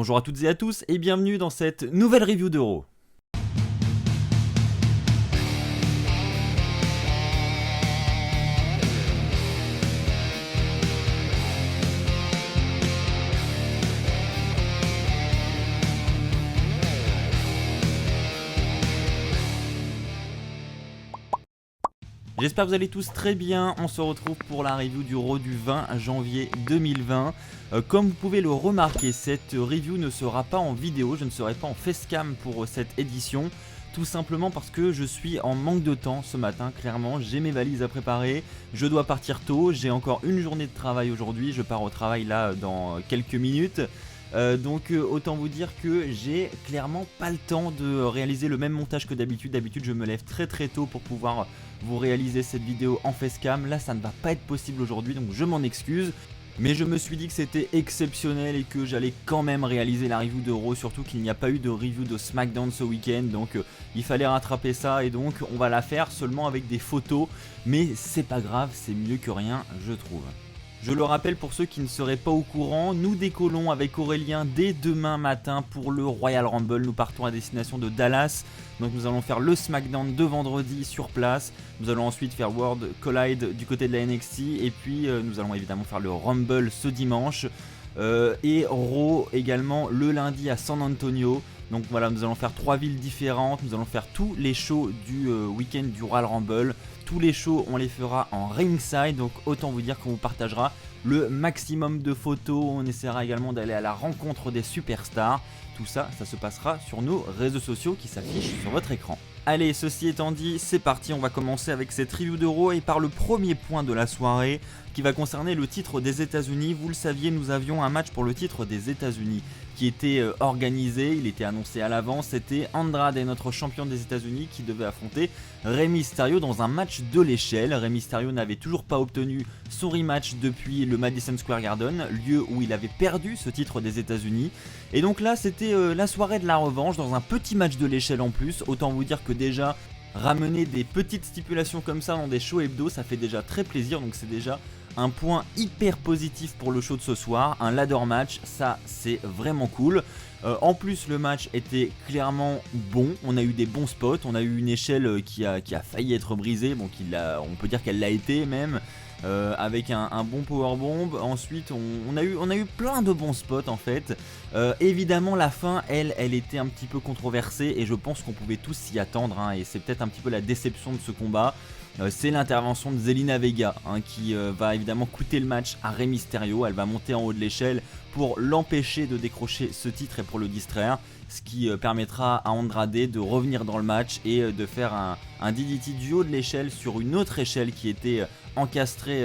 Bonjour à toutes et à tous et bienvenue dans cette nouvelle review d'Euro. J'espère que vous allez tous très bien, on se retrouve pour la review du Euro du 20 janvier 2020. Comme vous pouvez le remarquer, cette review ne sera pas en vidéo, je ne serai pas en facecam pour cette édition. Tout simplement parce que je suis en manque de temps ce matin, clairement, j'ai mes valises à préparer, je dois partir tôt, j'ai encore une journée de travail aujourd'hui, je pars au travail là dans quelques minutes. Donc autant vous dire que j'ai clairement pas le temps de réaliser le même montage que d'habitude. D'habitude je me lève très tôt pour pouvoir vous réaliser cette vidéo en facecam. Là ça ne va pas être possible aujourd'hui donc je m'en excuse. Mais je me suis dit que c'était exceptionnel et que j'allais quand même réaliser la review d'Euro. Surtout qu'il n'y a pas eu de review de SmackDown ce week-end. Donc il fallait rattraper ça et donc on va la faire seulement avec des photos. Mais c'est pas grave, c'est mieux que rien je trouve. Je le rappelle pour ceux qui ne seraient pas au courant, nous décollons avec Aurélien dès demain matin pour le Royal Rumble. Nous partons à destination de Dallas, donc nous allons faire le SmackDown de vendredi sur place. Nous allons ensuite faire World Collide du côté de la NXT et puis nous allons évidemment faire le Rumble ce dimanche. Et Raw également le lundi à San Antonio. Donc voilà, nous allons faire 3 villes différentes, nous allons faire tous les shows du week-end du Royal Rumble. Tous les shows on les fera en ringside, donc autant vous dire qu'on vous partagera le maximum de photos. On essaiera également d'aller à la rencontre des superstars. Tout ça, ça se passera sur nos réseaux sociaux qui s'affichent sur votre écran. Allez, ceci étant dit, c'est parti, on va commencer avec cette review d'Euro et par le premier point de la soirée qui va concerner le titre des États-Unis. Vous le saviez, nous avions un match pour le titre des États-Unis qui était organisé, il était annoncé à l'avance. C'était Andrade, notre champion des États-Unis, qui devait affronter Rey Mysterio dans un match de l'échelle. Rey Mysterio n'avait toujours pas obtenu son rematch depuis le Madison Square Garden, lieu où il avait perdu ce titre des États-Unis. Et donc là, c'était la soirée de la revanche dans un petit match de l'échelle en plus. Autant vous dire que déjà, ramener des petites stipulations comme ça dans des shows hebdo, ça fait déjà très plaisir. Donc c'est déjà un point hyper positif pour le show de ce soir, un ladder match, ça c'est vraiment cool. En plus le match était clairement bon, on a eu des bons spots, on a eu une échelle qui a failli être brisée, bon, on peut dire qu'elle l'a été même. Avec un bon powerbomb. Ensuite on a eu plein de bons spots en fait. Évidemment la fin elle était un petit peu controversée et je pense qu'on pouvait tous s'y attendre hein, et c'est peut-être un petit peu la déception de ce combat. C'est l'intervention de Zelina Vega hein, qui va évidemment coûter le match à Rey Mysterio. Elle va monter en haut de l'échelle pour l'empêcher de décrocher ce titre et pour le distraire, ce qui permettra à Andrade de revenir dans le match et de faire un DDT du haut de l'échelle sur une autre échelle qui était encastrée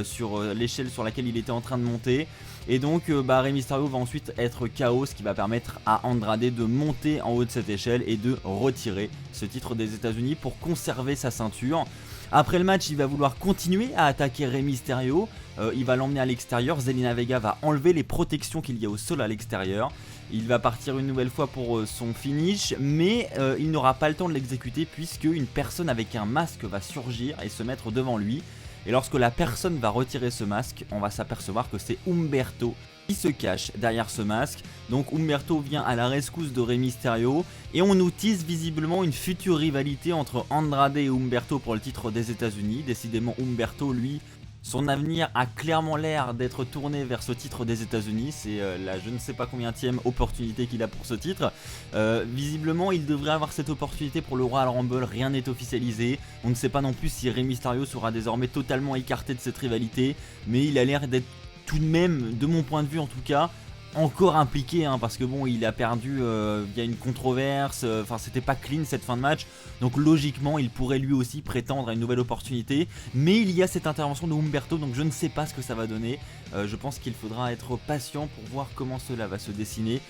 sur l'échelle sur laquelle il était en train de monter. Et donc Rey Mysterio va ensuite être KO, ce qui va permettre à Andrade de monter en haut de cette échelle et de retirer ce titre des États-Unis pour conserver sa ceinture. Après le match, il va vouloir continuer à attaquer Rey Mysterio, il va l'emmener à l'extérieur. Zelina Vega va enlever les protections qu'il y a au sol à l'extérieur. Il va partir une nouvelle fois pour son finish, mais il n'aura pas le temps de l'exécuter puisque une personne avec un masque va surgir et se mettre devant lui. Et lorsque la personne va retirer ce masque, on va s'apercevoir que c'est Humberto qui se cache derrière ce masque. Donc Humberto vient à la rescousse de Rey Mysterio et on nous tease visiblement une future rivalité entre Andrade et Humberto pour le titre des États-Unis. Décidément Humberto, lui, son avenir a clairement l'air d'être tourné vers ce titre des États-Unis. C'est la je ne sais pas combienième opportunité qu'il a pour ce titre. Visiblement, il devrait avoir cette opportunité pour le Royal Rumble. Rien n'est officialisé. On ne sait pas non plus si Rey Mysterio sera désormais totalement écarté de cette rivalité. Mais il a l'air d'être tout de même, de mon point de vue en tout cas, encore impliqué hein, parce que bon il a perdu via une controverse, enfin c'était pas clean cette fin de match, donc logiquement il pourrait lui aussi prétendre à une nouvelle opportunité, mais il y a cette intervention de Humberto, donc je ne sais pas ce que ça va donner. Je pense qu'il faudra être patient pour voir comment cela va se dessiner.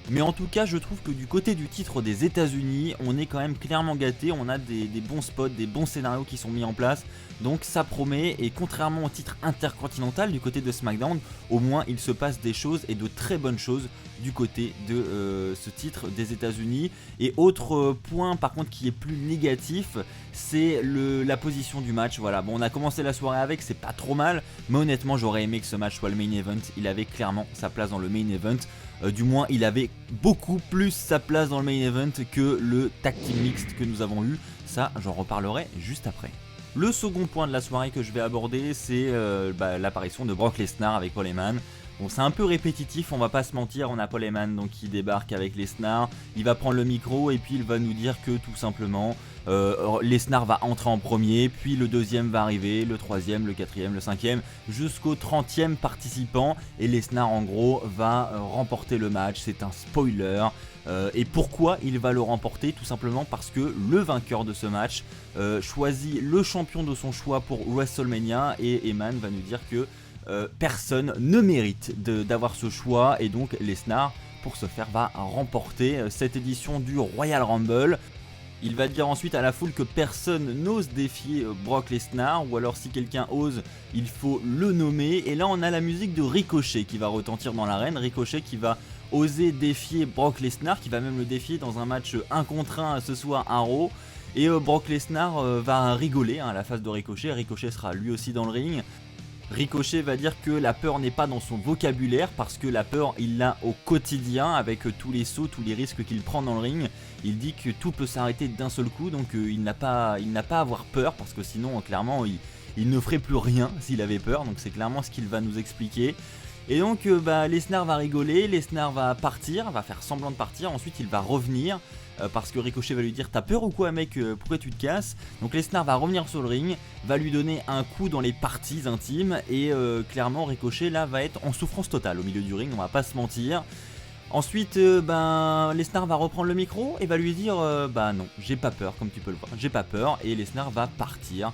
Mais en tout cas je trouve que du côté du titre des États-Unis on est quand même clairement gâté, on a des bons spots, des bons scénarios qui sont mis en place, donc ça promet. Et contrairement au titre intercontinental du côté de SmackDown, au moins il se passe des choses et de très bonnes choses du côté de ce titre des États-Unis. Et autre point par contre qui est plus négatif, c'est la position du match. Voilà, bon on a commencé la soirée avec, c'est pas trop mal, mais honnêtement j'aurais aimé que ce match soit le main event, il avait clairement sa place dans le main event. Du moins il avait beaucoup plus sa place dans le main event que le tag team mixte que nous avons eu. Ça j'en reparlerai juste après. Le second point de la soirée que je vais aborder, c'est l'apparition de Brock Lesnar avec Paul Heyman. Bon, c'est un peu répétitif, on va pas se mentir, on a Paul Heyman donc qui débarque avec Lesnar, il va prendre le micro et puis il va nous dire que tout simplement Lesnar va entrer en premier, puis le deuxième va arriver, le troisième, le quatrième, le cinquième, jusqu'au 30e participant, et Lesnar en gros va remporter le match, c'est un spoiler. Et pourquoi il va le remporter? Tout simplement parce que le vainqueur de ce match choisit le champion de son choix pour WrestleMania, et Heyman va nous dire que personne ne mérite d'avoir ce choix, et donc Lesnar pour ce faire va remporter cette édition du Royal Rumble. Il va dire ensuite à la foule que personne n'ose défier Brock Lesnar, ou alors si quelqu'un ose, il faut le nommer. Et là on a la musique de Ricochet qui va retentir dans l'arène, Ricochet qui va oser défier Brock Lesnar, qui va même le défier dans un match 1 contre 1 ce soir à Raw. Et Brock Lesnar va rigoler à la face de Ricochet, Ricochet sera lui aussi dans le ring. Ricochet va dire que la peur n'est pas dans son vocabulaire, parce que la peur il l'a au quotidien avec tous les sauts, tous les risques qu'il prend dans le ring. Il dit que tout peut s'arrêter d'un seul coup, donc il n'a pas à avoir peur, parce que sinon clairement il ne ferait plus rien s'il avait peur, donc c'est clairement ce qu'il va nous expliquer. Et donc Lesnar va rigoler, Lesnar va partir, va faire semblant de partir, ensuite il va revenir. Parce que Ricochet va lui dire t'as peur ou quoi mec, pourquoi tu te casses? Donc Lesnar va revenir sur le ring, va lui donner un coup dans les parties intimes, et clairement Ricochet là va être en souffrance totale au milieu du ring, on va pas se mentir. Ensuite Lesnar va reprendre le micro et va lui dire non, j'ai pas peur, comme tu peux le voir, j'ai pas peur, et Lesnar va partir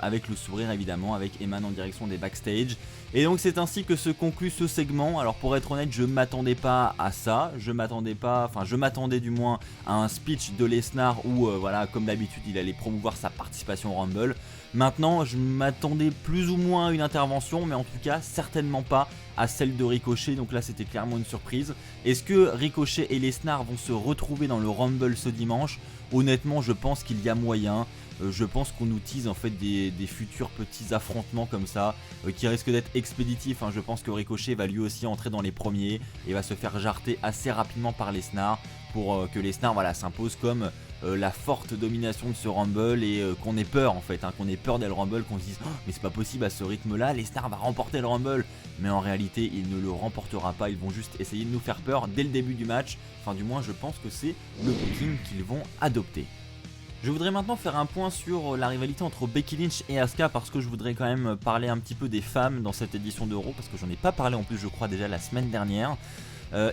avec le sourire évidemment, avec Heyman en direction des backstage. Et donc c'est ainsi que se conclut ce segment. Alors pour être honnête, je m'attendais pas à ça, je m'attendais du moins à un speech de Lesnar où voilà, comme d'habitude il allait promouvoir sa participation au Rumble. Maintenant je m'attendais plus ou moins à une intervention, mais en tout cas certainement pas à celle de Ricochet, donc là c'était clairement une surprise. Est-ce que Ricochet et Lesnar vont se retrouver dans le Rumble ce dimanche? Honnêtement je pense qu'il y a moyen. Je pense qu'on nous tease en fait des futurs petits affrontements comme ça qui risquent d'être expéditifs. Je pense que Ricochet va lui aussi entrer dans les premiers et va se faire jarter assez rapidement par Lesnar pour que Lesnar s'impose comme la forte domination de ce Rumble, et qu'on ait peur en fait, qu'on ait peur dès le Rumble, qu'on se dise mais c'est pas possible, à ce rythme là Lesnar va remporter le Rumble. Mais en réalité il ne le remportera pas, ils vont juste essayer de nous faire peur dès le début du match. Enfin du moins je pense que c'est le booking qu'ils vont adopter. Je voudrais maintenant faire un point sur la rivalité entre Becky Lynch et Asuka, parce que je voudrais quand même parler un petit peu des femmes dans cette édition d'Euro, parce que j'en ai pas parlé en plus je crois déjà la semaine dernière.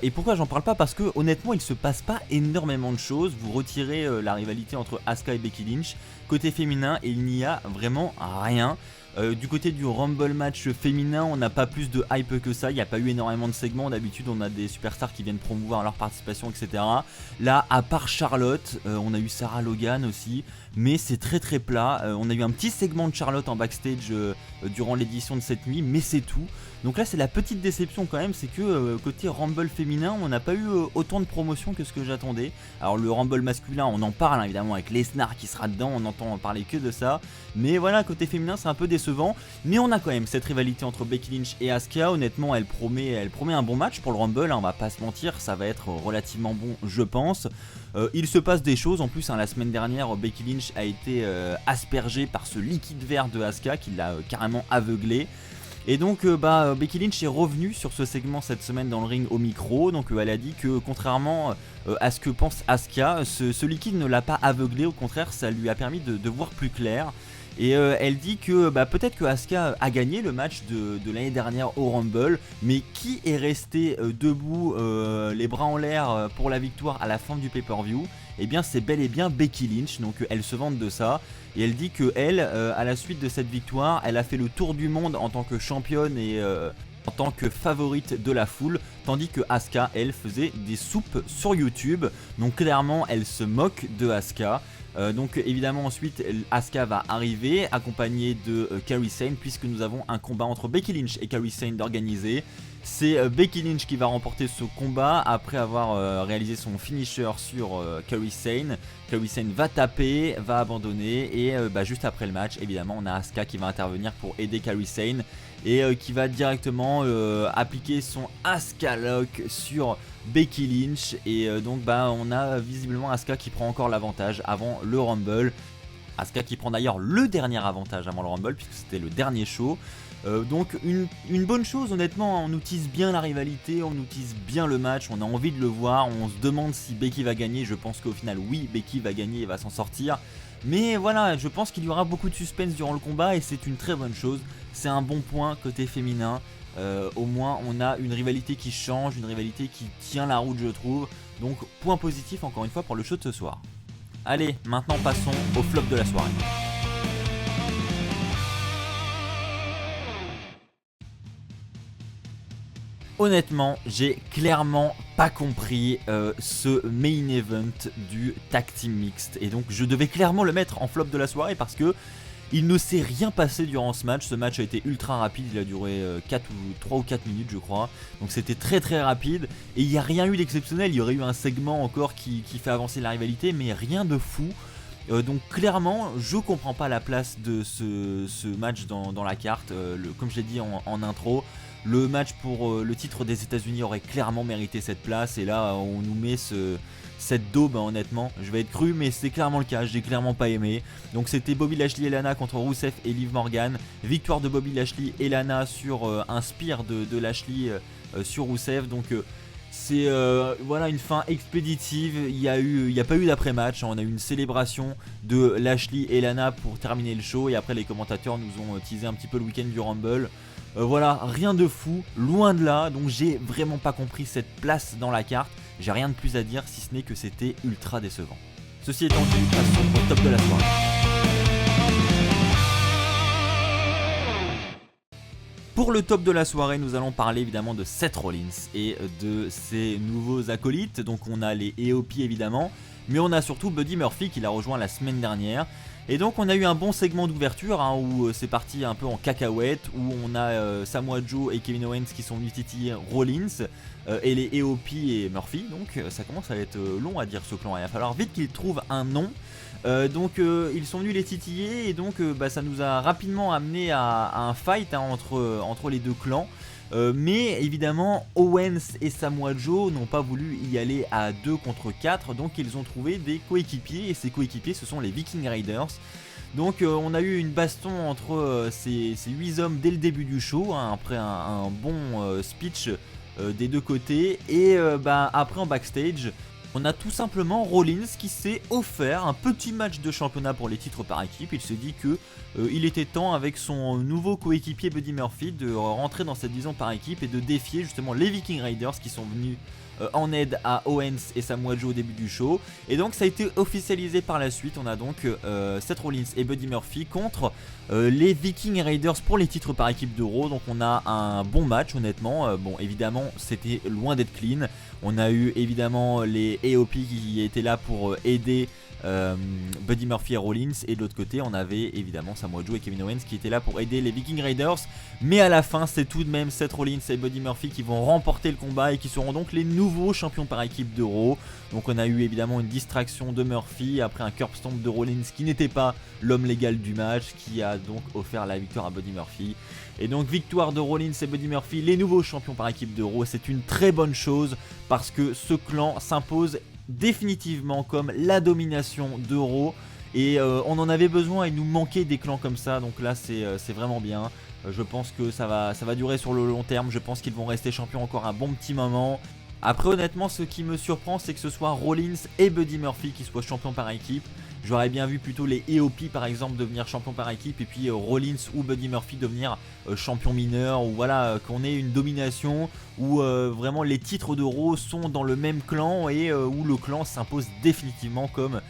Et pourquoi j'en parle pas? Parce que honnêtement il se passe pas énormément de choses. Vous retirez la rivalité entre Asuka et Becky Lynch côté féminin et il n'y a vraiment rien. Du côté du Rumble match féminin, on n'a pas plus de hype que ça, il n'y a pas eu énormément de segments. D'habitude on a des superstars qui viennent promouvoir leur participation, etc. Là, à part Charlotte, on a eu Sarah Logan aussi, mais c'est très très plat. On a eu un petit segment de Charlotte en backstage durant l'édition de cette nuit, mais c'est tout. Donc là c'est la petite déception quand même, c'est que côté Rumble féminin on n'a pas eu autant de promotion que ce que j'attendais. Alors le Rumble masculin on en parle évidemment avec Lesnar qui sera dedans, on entend parler que de ça. Mais voilà, côté féminin c'est un peu décevant. Mais on a quand même cette rivalité entre Becky Lynch et Asuka. Honnêtement elle promet un bon match pour le Rumble, on va pas se mentir, ça va être relativement bon je pense. Il se passe des choses en plus, la semaine dernière Becky Lynch a été aspergée par ce liquide vert de Asuka qui l'a carrément aveuglée. Et donc Becky Lynch est revenue sur ce segment cette semaine dans le ring au micro. Donc elle a dit que contrairement à ce que pense Asuka, ce liquide ne l'a pas aveuglée, au contraire ça lui a permis de voir plus clair. Et elle dit que peut-être que Asuka a gagné le match de l'année dernière au Rumble, mais qui est resté debout les bras en l'air pour la victoire à la fin du pay-per-view? Eh bien c'est bel et bien Becky Lynch, donc elle se vante de ça. Et elle dit que elle, à la suite de cette victoire, elle a fait le tour du monde en tant que championne et en tant que favorite de la foule, tandis que Asuka, elle, faisait des soupes sur YouTube. Donc clairement elle se moque de Asuka. Donc évidemment ensuite Asuka va arriver accompagnée de Kairi Sane, puisque nous avons un combat entre Becky Lynch et Kairi Sane d'organiser. C'est Becky Lynch qui va remporter ce combat après avoir réalisé son finisher sur Kairi Sane. Kairi Sane va taper, va abandonner et juste après le match évidemment on a Asuka qui va intervenir pour aider Kairi Sane et qui va directement appliquer son Asuka Lock sur Becky Lynch et donc on a visiblement Asuka qui prend encore l'avantage avant le Rumble. Asuka qui prend d'ailleurs le dernier avantage avant le Rumble puisque c'était le dernier show. Donc une bonne chose honnêtement, on nous tease bien la rivalité, on nous tease bien le match, on a envie de le voir, on se demande si Becky va gagner, je pense qu'au final oui Becky va gagner et va s'en sortir. Mais voilà, je pense qu'il y aura beaucoup de suspense durant le combat et c'est une très bonne chose, c'est un bon point côté féminin. Au moins on a une rivalité qui change, une rivalité qui tient la route je trouve. Donc point positif encore une fois pour le show de ce soir. Allez, maintenant passons au flop de la soirée. Honnêtement, j'ai clairement pas compris ce main event du tag team mixte et donc je devais clairement le mettre en flop de la soirée parce que il ne s'est rien passé durant ce match. Ce match a été ultra rapide, il a duré 3 ou 4 minutes je crois, donc c'était très très rapide et il n'y a rien eu d'exceptionnel. Il y aurait eu un segment encore qui fait avancer la rivalité mais rien de fou. Donc clairement je comprends pas la place de ce match dans la carte. Comme je l'ai dit en intro, le match pour le titre des États-Unis aurait clairement mérité cette place et là on nous met cette daube honnêtement, je vais être cru mais c'est clairement le cas, j'ai clairement pas aimé. Donc c'était Bobby Lashley et Lana contre Rusev et Liv Morgan, victoire de Bobby Lashley et Lana sur un spear de Lashley sur Rusev. Donc c'est voilà une fin expéditive, il n'y a pas eu d'après-match, on a eu une célébration de Lashley et Lana pour terminer le show et après les commentateurs nous ont teasé un petit peu le week-end du Rumble. Voilà, rien de fou, loin de là, donc j'ai vraiment pas compris cette place dans la carte. J'ai rien de plus à dire si ce n'est que c'était ultra décevant. Ceci étant dit, passons au top de la soirée. Pour le top de la soirée, nous allons parler évidemment de Seth Rollins et de ses nouveaux acolytes. Donc on a les EOP évidemment, mais on a surtout Buddy Murphy qui l'a rejoint la semaine dernière. Et donc on a eu un bon segment d'ouverture où c'est parti un peu en cacahuète, où on a Samoa Joe et Kevin Owens qui sont venus titiller Rollins et les EOP et Murphy. Donc ça commence à être long à dire ce clan, il va falloir vite qu'ils trouvent un nom. Donc ils sont venus les titiller et donc ça nous a rapidement amené à un fight entre les deux clans. Mais évidemment Owens et Samoa Joe n'ont pas voulu y aller à 2 contre 4, donc ils ont trouvé des coéquipiers et ces coéquipiers ce sont les Viking Raiders. Donc on a eu une baston entre ces 8 hommes dès le début du show, après un bon speech des deux côtés et après en backstage on a tout simplement Rollins qui s'est offert un petit match de championnat pour les titres par équipe. Il s'est dit que il était temps avec son nouveau coéquipier Buddy Murphy de rentrer dans cette division par équipe et de défier justement les Viking Raiders qui sont venus en aide à Owens et Samoa Joe au début du show. Et donc ça a été officialisé par la suite. On a donc Seth Rollins et Buddy Murphy contre les Viking Raiders pour les titres par équipe de Raw. Donc on a un bon match honnêtement. Bon évidemment c'était loin d'être clean. On a eu évidemment les EOP qui étaient là pour aider Buddy Murphy et Rollins, et de l'autre côté on avait évidemment Samoa Joe et Kevin Owens qui étaient là pour aider les Viking Raiders. Mais à la fin c'est tout de même Seth Rollins et Buddy Murphy qui vont remporter le combat et qui seront donc les nouveaux champions par équipe de Raw. Donc on a eu évidemment une distraction de Murphy après un curb stomp de Rollins qui n'était pas l'homme légal du match, qui a donc offert la victoire à Buddy Murphy. Et donc victoire de Rollins et Buddy Murphy, les nouveaux champions par équipe de Raw. C'est une très bonne chose parce que ce clan s'impose définitivement comme la domination de Raw. Et on en avait besoin, il nous manquait des clans comme ça, donc là c'est vraiment bien. Je pense que ça va durer sur le long terme, je pense qu'ils vont rester champions encore un bon petit moment. Après honnêtement ce qui me surprend c'est que ce soit Rollins et Buddy Murphy qui soient champions par équipe. J'aurais bien vu plutôt les EOP par exemple devenir champions par équipe et puis Rollins ou Buddy Murphy devenir champion mineur, ou voilà qu'on ait une domination où vraiment les titres de Raw sont dans le même clan et où le clan s'impose définitivement comme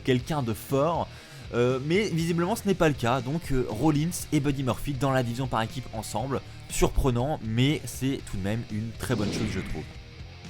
quelqu'un de fort. Mais visiblement ce n'est pas le cas, donc Rollins et Buddy Murphy dans la division par équipe ensemble, surprenant mais c'est tout de même une très bonne chose je trouve.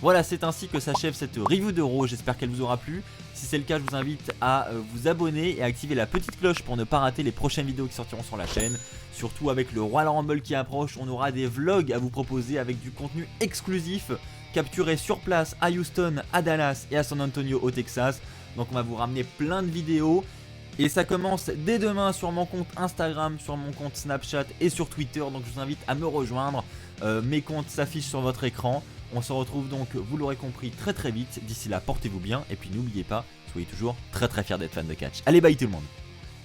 Voilà, c'est ainsi que s'achève cette review d'Euro, j'espère qu'elle vous aura plu. Si c'est le cas, je vous invite à vous abonner et à activer la petite cloche pour ne pas rater les prochaines vidéos qui sortiront sur la chaîne. Surtout avec le Royal Rumble qui approche, on aura des vlogs à vous proposer avec du contenu exclusif capturé sur place à Houston, à Dallas et à San Antonio au Texas. Donc on va vous ramener plein de vidéos. Et ça commence dès demain sur mon compte Instagram, sur mon compte Snapchat et sur Twitter. Donc je vous invite à me rejoindre. Mes comptes s'affichent sur votre écran. On se retrouve donc, vous l'aurez compris, très vite. D'ici là, portez-vous bien. Et puis n'oubliez pas, soyez toujours très fiers d'être fan de catch. Allez, bye tout le monde.